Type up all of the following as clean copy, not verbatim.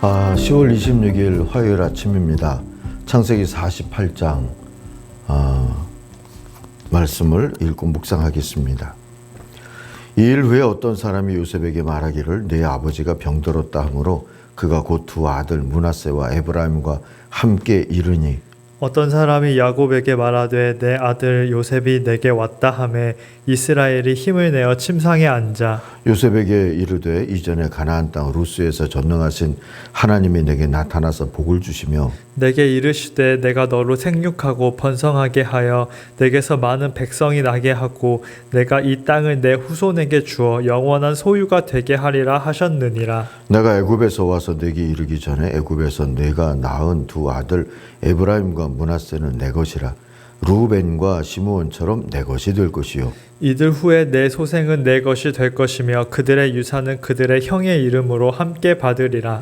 10월 26일 화요일 아침입니다. 창세기 48장 말씀을 읽고 묵상하겠습니다. 이 일 후에 어떤 사람이 요셉에게 말하기를 네 아버지가 병들었다 하므로 그가 곧 두 아들 므낫세와 에브라임과 함께 이르니 어떤 사람이 야곱에게 말하되 내 아들 요셉이 내게 왔다 하매 이스라엘이 힘을 내어 침상에 앉아 요셉에게 이르되 이전에 가나안 땅 루스에서 전능하신 하나님이 내게 나타나서 복을 주시며 내게 이르시되 내가 너로 생육하고 번성하게 하여 내게서 많은 백성이 나게 하고 내가 이 땅을 내 후손에게 주어 영원한 소유가 되게 하리라 하셨느니라. 내가 애굽에서 와서 내게 이르기 전에 애굽에서 내가 낳은 두 아들 에브라임과 므낫세는 내 것이라. 르우벤과 시므온처럼 내 것이 될 것이요 이들 후에 내 소생은 내 것이 될 것이며 그들의 유산은 그들의 형의 이름으로 함께 받으리라.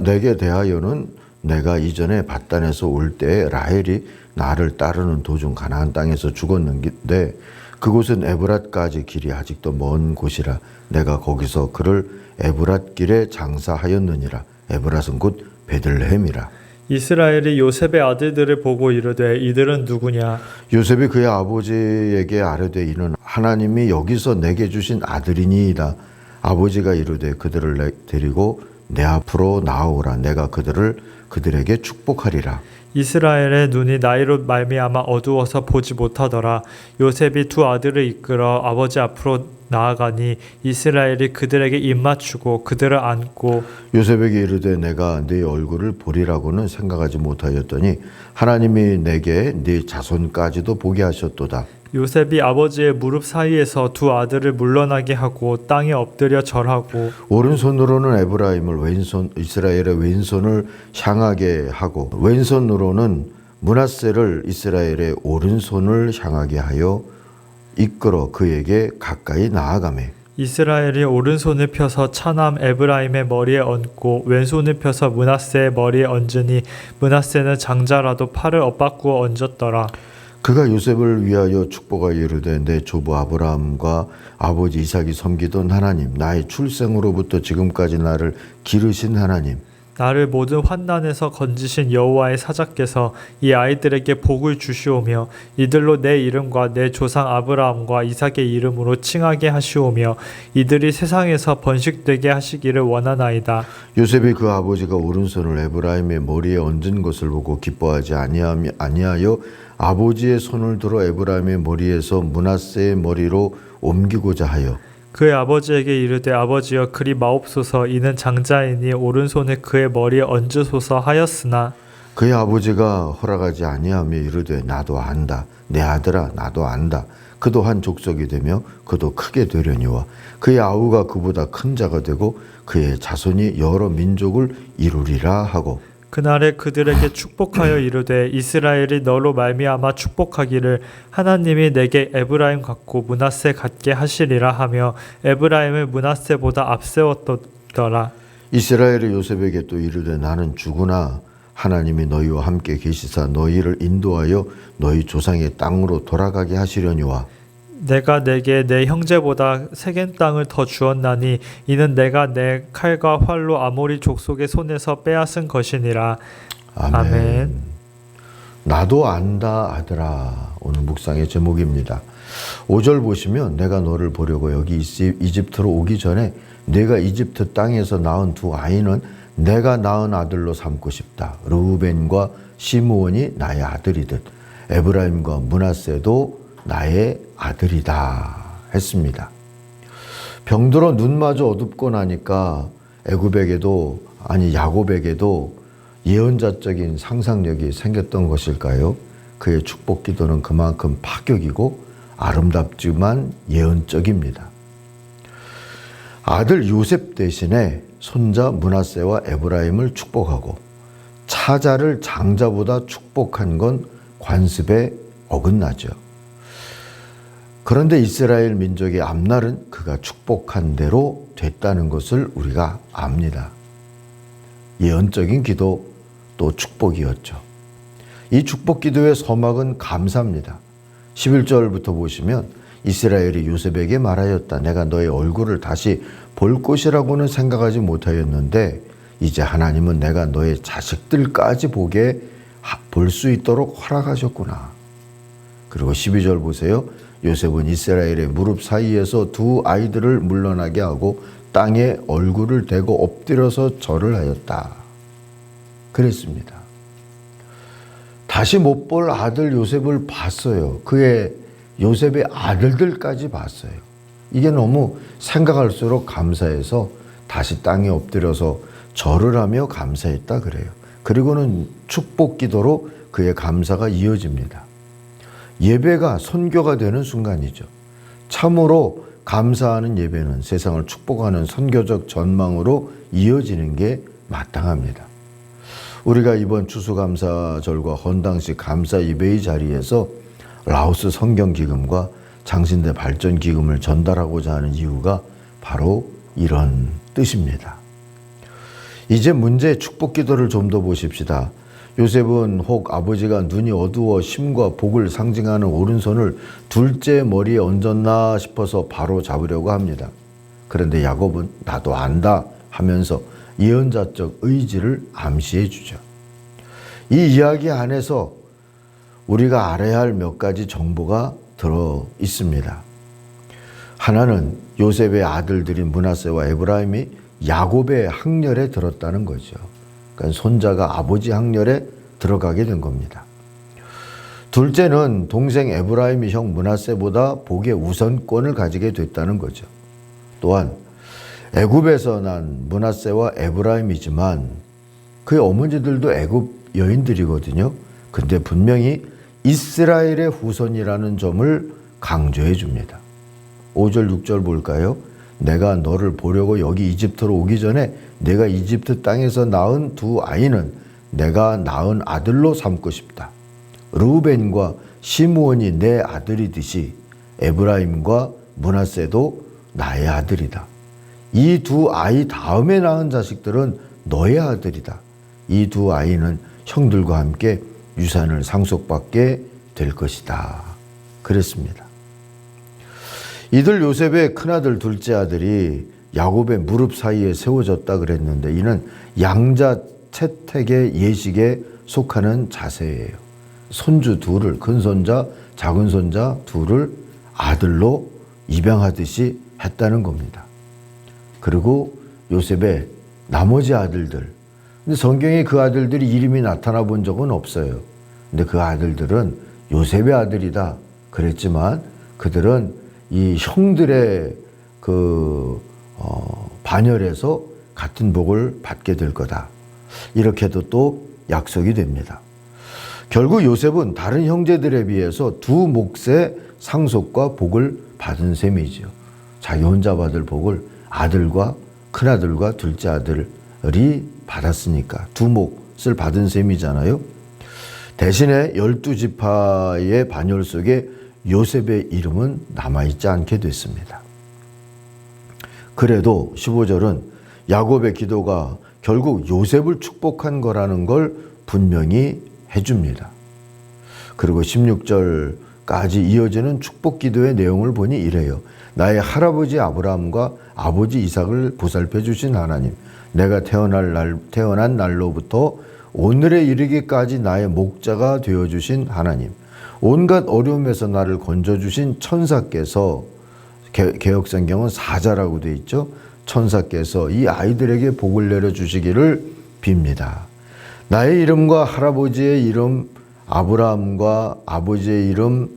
내게 대하여는 내가 이전에 밧단에서 올 때에 라헬이 나를 따르는 도중 가나안 땅에서 죽었는데 그곳은 에브랏까지 길이 아직도 먼 곳이라. 내가 거기서 그를 에브랏 길에 장사하였느니라. 에브랏은 곧 베들레헴이라. 이스라엘이 요셉의 아들들을 보고 이르되 이들은 누구냐? 요셉이 그의 아버지에게 아뢰되 이는 하나님이 여기서 내게 주신 아들이니이다. 아버지가 이르되 그들을 데리고 내 앞으로 나아오라. 내가 그들에게 축복하리라. 이스라엘의 눈이 나이로 말미암아 어두워서 보지 못하더라. 요셉이 두 아들을 이끌어 아버지 앞으로 나아가니 이스라엘이 그들에게 입맞추고 그들을 안고 요셉에게 이르되 내가 네 얼굴을 보리라고는 생각하지 못하였더니 하나님이 내게 네 자손까지도 보게 하셨도다. 요셉이 아버지의 무릎 사이에서 두 아들을 물러나게 하고 땅에 엎드려 절하고 오른손으로는 에브라임을 이스라엘의 왼손을 향하게 하고 왼손으로는 므낫세를 이스라엘의 오른손을 향하게 하여 이끌어 그에게 가까이 나아가매 이스라엘이 오른손을 펴서 차남 에브라임의 머리에 얹고 왼손을 펴서 므낫세의 머리에 얹으니 므낫세는 장자라도 팔을 엇바꾸어 얹었더라. 그가 요셉을 위하여 축복하여 이르되 내 조부 아브라함과 아버지 이삭이 섬기던 하나님, 나의 출생으로부터 지금까지 나를 기르신 하나님, 나를 모든 환난에서 건지신 여호와의 사자께서 이 아이들에게 복을 주시오며 이들로 내 이름과 내 조상 아브라함과 이삭의 이름으로 칭하게 하시오며 이들이 세상에서 번식되게 하시기를 원하나이다. 요셉이 그 아버지가 오른손을 에브라임의 머리에 얹은 것을 보고 기뻐하지 아니하여 아버지의 손을 들어 에브라임의 머리에서 므낫세의 머리로 옮기고자 하여 그의 아버지에게 이르되 아버지여 그리 마옵소서 이는 장자이니 오른손을 그의 머리에 얹으소서 하였으나 그의 아버지가 허락하지 아니하며 이르되 나도 안다. 내 아들아 나도 안다. 그도 한 족속이 되며 그도 크게 되려니와 그의 아우가 그보다 큰 자가 되고 그의 자손이 여러 민족을 이루리라 하고 그날에 그들에게 축복하여 이르되 이스라엘이 너로 말미암아 축복하기를 하나님이 내게 에브라임 같고 므낫세 같게 하시리라 하며 에브라임을 므낫세보다 앞세웠더라. 이스라엘이 요셉에게 또 이르되 나는 죽으나 하나님이 너희와 함께 계시사 너희를 인도하여 너희 조상의 땅으로 돌아가게 하시려니와 내가 내게 내 형제보다 세겜 땅을 더 주었나니 이는 내가 내 칼과 활로 아모리 족속의 손에서 빼앗은 것이니라. 아멘. 나도 안다 아들아. 오늘 묵상의 제목입니다. 5절 보시면 내가 너를 보려고 여기 이집트로 오기 전에 내가 이집트 땅에서 낳은 두 아이는 내가 낳은 아들로 삼고 싶다. 르우벤과 시므온이 나의 아들이듯 에브라임과 므낫세도 나의 아들이다 했습니다. 병들어 눈마저 어둡고 나니까 야곱에게도 예언자적인 상상력이 생겼던 것일까요? 그의 축복 기도는 그만큼 파격이고 아름답지만 예언적입니다. 아들 요셉 대신에 손자 므낫세와 에브라임을 축복하고 차자를 장자보다 축복한 건 관습에 어긋나죠. 그런데 이스라엘 민족의 앞날은 그가 축복한 대로 됐다는 것을 우리가 압니다. 예언적인 기도 또 축복이었죠. 이 축복 기도의 서막은 감사입니다. 11절부터 보시면 이스라엘이 요셉에게 말하였다. 내가 너의 얼굴을 다시 볼 것이라고는 생각하지 못하였는데 이제 하나님은 내가 너의 자식들까지 볼 수 있도록 허락하셨구나. 그리고 12절 보세요. 요셉은 이스라엘의 무릎 사이에서 두 아이들을 물러나게 하고 땅에 얼굴을 대고 엎드려서 절을 하였다. 그랬습니다. 다시 못 볼 아들 요셉을 봤어요. 요셉의 아들들까지 봤어요. 이게 너무 생각할수록 감사해서 다시 땅에 엎드려서 절을 하며 감사했다 그래요. 그리고는 축복 기도로 그의 감사가 이어집니다. 예배가 선교가 되는 순간이죠. 참으로 감사하는 예배는 세상을 축복하는 선교적 전망으로 이어지는 게 마땅합니다. 우리가 이번 추수감사절과 헌당식 감사 예배의 자리에서 라오스 성경기금과 장신대 발전기금을 전달하고자 하는 이유가 바로 이런 뜻입니다. 이제 문제의 축복 기도를 좀 더 보십시다. 요셉은 혹 아버지가 눈이 어두워 쉼과 복을 상징하는 오른손을 둘째 머리에 얹었나 싶어서 바로 잡으려고 합니다. 그런데 야곱은 나도 안다 하면서 예언자적 의지를 암시해 주죠. 이 이야기 안에서 우리가 알아야 할 몇 가지 정보가 들어 있습니다. 하나는 요셉의 아들들인 므낫세와 에브라임이 야곱의 학렬에 들었다는 거죠. 그러니까 손자가 아버지 학렬에 들어가게 된 겁니다. 둘째는 동생 에브라임이 형 므낫세보다 복의 우선권을 가지게 됐다는 거죠. 또한 애굽에서 난 므낫세와 에브라임이지만 그의 어머니들도 애굽 여인들이거든요. 근데 분명히 이스라엘의 후손이라는 점을 강조해 줍니다. 5절 6절 볼까요? 내가 너를 보려고 여기 이집트로 오기 전에 내가 이집트 땅에서 낳은 두 아이는 내가 낳은 아들로 삼고 싶다. 르우벤과 시므온이 내 아들이듯이 에브라임과 므낫세도 나의 아들이다. 이 두 아이 다음에 낳은 자식들은 너의 아들이다. 이 두 아이는 형들과 함께 유산을 상속받게 될 것이다. 그랬습니다. 이들 요셉의 큰아들 둘째 아들이 야곱의 무릎 사이에 세워졌다 그랬는데 이는 양자 채택의 예식에 속하는 자세예요. 손주 둘을, 큰손자, 작은손자 둘을 아들로 입양하듯이 했다는 겁니다. 그리고 요셉의 나머지 아들들, 근데 성경에 그 아들들이 이름이 나타나 본 적은 없어요. 근데 그 아들들은 요셉의 아들이다 그랬지만 그들은 이 형들의 반열에서 같은 복을 받게 될 거다. 이렇게도 또 약속이 됩니다. 결국 요셉은 다른 형제들에 비해서 두 몫의 상속과 복을 받은 셈이죠. 자기 혼자 받을 복을 아들과 큰아들과 둘째 아들이 받았으니까 두 몫을 받은 셈이잖아요. 대신에 12지파의 반열 속에 요셉의 이름은 남아있지 않게 됐습니다. 그래도 15절은 야곱의 기도가 결국 요셉을 축복한 거라는 걸 분명히 해줍니다. 그리고 16절까지 이어지는 축복 기도의 내용을 보니 이래요. 나의 할아버지 아브라함과 아버지 이삭을 보살펴 주신 하나님, 내가 태어난 날로부터 오늘에 이르기까지 나의 목자가 되어주신 하나님, 온갖 어려움에서 나를 건져주신 천사께서, 개역성경은 사자라고 되어 있죠. 천사께서 이 아이들에게 복을 내려주시기를 빕니다. 나의 이름과 할아버지의 이름 아브라함과 아버지의 이름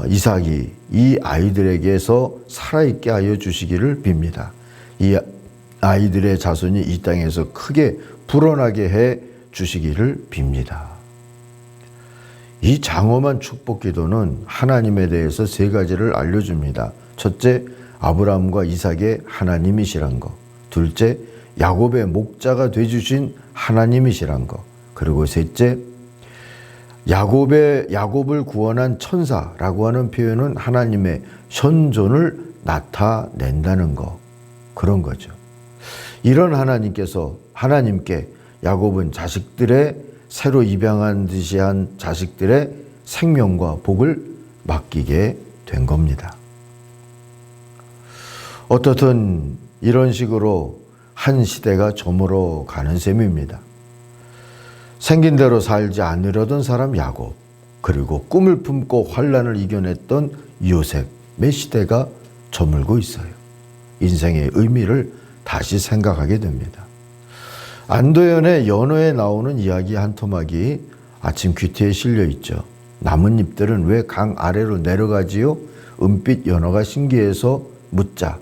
이삭이 이 아이들에게서 살아있게 하여 주시기를 빕니다. 이 아이들의 자손이 이 땅에서 크게 불어나게 해 주시기를 빕니다. 이 장엄한 축복 기도는 하나님에 대해서 세 가지를 알려줍니다. 첫째, 아브라함과 이삭의 하나님이시란 것. 둘째, 야곱의 목자가 되주신 하나님이시란 것. 그리고 셋째, 야곱을 구원한 천사라고 하는 표현은 하나님의 현존을 나타낸다는 것. 그런 거죠. 이런 하나님께 야곱은 자식들의 새로 입양한 듯이 한 자식들의 생명과 복을 맡기게 된 겁니다. 어떻든 이런 식으로 한 시대가 저물어 가는 셈입니다. 생긴 대로 살지 않으려던 사람 야곱, 그리고 꿈을 품고 환난을 이겨냈던 요셉의 시대가 저물고 있어요. 인생의 의미를 다시 생각하게 됩니다. 안도연의 연어에 나오는 이야기 한 토막이 아침 귀티에 실려 있죠. 나뭇잎들은 왜 강 아래로 내려가지요? 은빛 연어가 신기해서 묻자.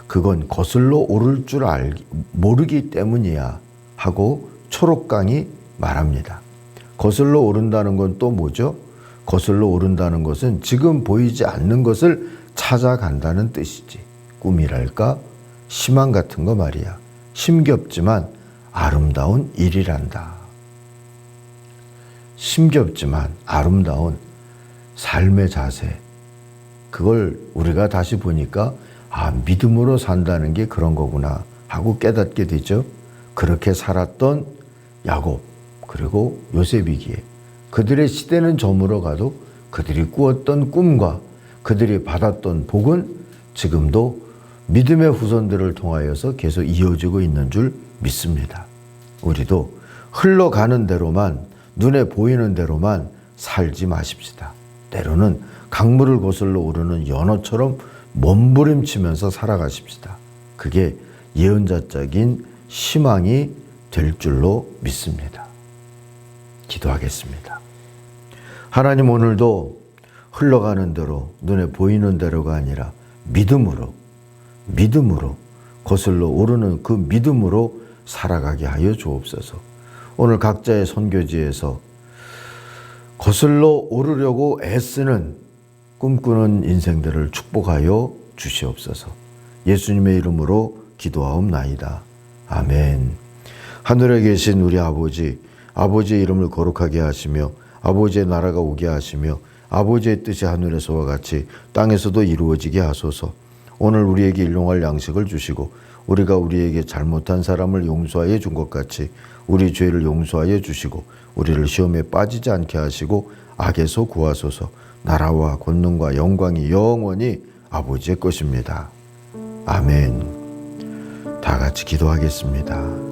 그건 거슬러 오를 줄 모르기 때문이야 하고 초록강이 말합니다. 거슬러 오른다는 건 또 뭐죠? 거슬러 오른다는 것은 지금 보이지 않는 것을 찾아간다는 뜻이지. 꿈이랄까? 희망 같은 거 말이야. 힘겹지만 아름다운 일이란다. 힘겹지만 아름다운 삶의 자세. 그걸 우리가 다시 보니까 믿음으로 산다는 게 그런 거구나 하고 깨닫게 되죠. 그렇게 살았던 야곱 그리고 요셉이기에 그들의 시대는 저물어가도 그들이 꾸었던 꿈과 그들이 받았던 복은 지금도 믿음의 후손들을 통하여서 계속 이어지고 있는 줄 믿습니다. 우리도 흘러가는 대로만, 눈에 보이는 대로만 살지 마십시다. 때로는 강물을 거슬러 오르는 연어처럼 몸부림치면서 살아가십시다. 그게 예언자적인 희망이 될 줄로 믿습니다. 기도하겠습니다. 하나님, 오늘도 흘러가는 대로, 눈에 보이는 대로가 아니라 믿음으로 거슬러 오르는 그 믿음으로 살아가게 하여 주옵소서. 오늘 각자의 선교지에서 거슬러 오르려고 애쓰는 꿈꾸는 인생들을 축복하여 주시옵소서. 예수님의 이름으로 기도하옵나이다. 아멘. 하늘에 계신 우리 아버지, 아버지의 이름을 거룩하게 하시며 아버지의 나라가 오게 하시며 아버지의 뜻이 하늘에서와 같이 땅에서도 이루어지게 하소서. 오늘 우리에게 일용할 양식을 주시고 우리가 우리에게 잘못한 사람을 용서하여 준 것 같이 우리 죄를 용서하여 주시고 우리를 시험에 빠지지 않게 하시고 악에서 구하소서. 나라와 권능과 영광이 영원히 아버지의 것입니다. 아멘. 다 같이 기도하겠습니다.